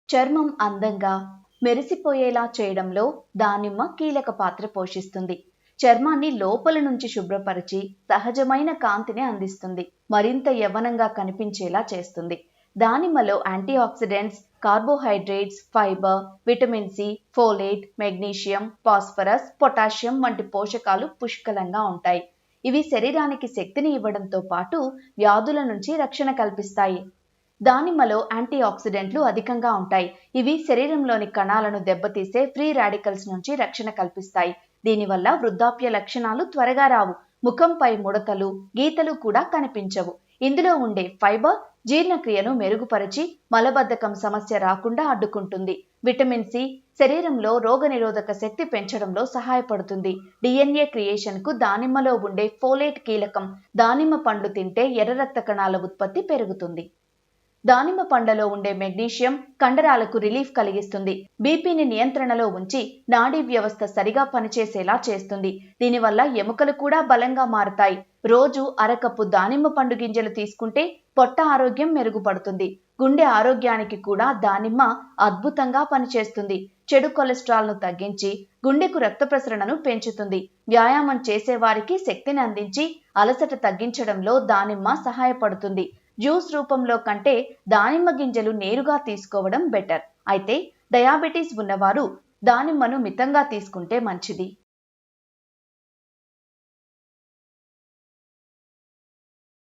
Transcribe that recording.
చర్మం అందంగా మెరిసిపోయేలా చేయడంలో దానిమ్మ కీలక పాత్ర పోషిస్తుంది. చర్మాన్ని లోపల నుంచి శుభ్రపరిచి సహజమైన కాంతిని అందిస్తుంది. మరింత యవ్వనంగా కనిపించేలా చేస్తుంది. దానిమ్మలో antioxidants, carbohydrates, fibre, vitamin C, folate, magnesium, phosphorus, potassium వంటి పోషకాలు పుష్కలంగా ఉంటాయి. ఇవి శరీరానికి శక్తిని ఇవ్వడంతో పాటు వ్యాధుల నుంచి రక్షణ కల్పిస్తాయి. దానిమ్మలో యాంటీ ఆక్సిడెంట్లు అధికంగా ఉంటాయి. ఇవి శరీరంలోని కణాలను దెబ్బతీసే ఫ్రీ రాడికల్స్ నుంచి రక్షణ కల్పిస్తాయి. దీనివల్ల వృద్ధాప్య లక్షణాలు త్వరగా రావు. ముఖంపై ముడతలు, గీతలు కూడా కనిపించవు. ఇందులో ఉండే ఫైబర్ జీర్ణక్రియను మెరుగుపరిచి మలబద్ధకం సమస్య రాకుండా అడ్డుకుంటుంది. విటమిన్ సి శరీరంలో రోగనిరోధక శక్తి పెంచడంలో సహాయపడుతుంది. డిఎన్ఏ క్రియేషన్ కు దానిమ్మలో ఉండే ఫోలేట్ కీలకం. దానిమ్మ పండ్లు తింటే ఎర్ర రక్త కణాల ఉత్పత్తి పెరుగుతుంది. దానిమ్మ పండ్లలో ఉండే మెగ్నీషియం కండరాలకు రిలీఫ్ కలిగిస్తుంది. బీపీని నియంత్రణలో ఉంచి నాడీ వ్యవస్థ సరిగా పనిచేసేలా చేస్తుంది. దీనివల్ల ఎముకలు కూడా బలంగా మారుతాయి. రోజు అరకప్పు దానిమ్మ పండు గింజలు తీసుకుంటే పొట్ట ఆరోగ్యం మెరుగుపడుతుంది. గుండె ఆరోగ్యానికి కూడా దానిమ్మ అద్భుతంగా పనిచేస్తుంది. చెడు కొలెస్ట్రాల్ ను తగ్గించి గుండెకు రక్త ప్రసరణను పెంచుతుంది. వ్యాయామం చేసేవారికి శక్తిని అందించి అలసట తగ్గించడంలో దానిమ్మ సహాయపడుతుంది. జ్యూస్ రూపంలో కంటే దానిమ్మ గింజలు నేరుగా తీసుకోవడం బెటర్. అయితే డయాబెటీస్ ఉన్నవారు దానిమ్మను మితంగా తీసుకుంటే మంచిది.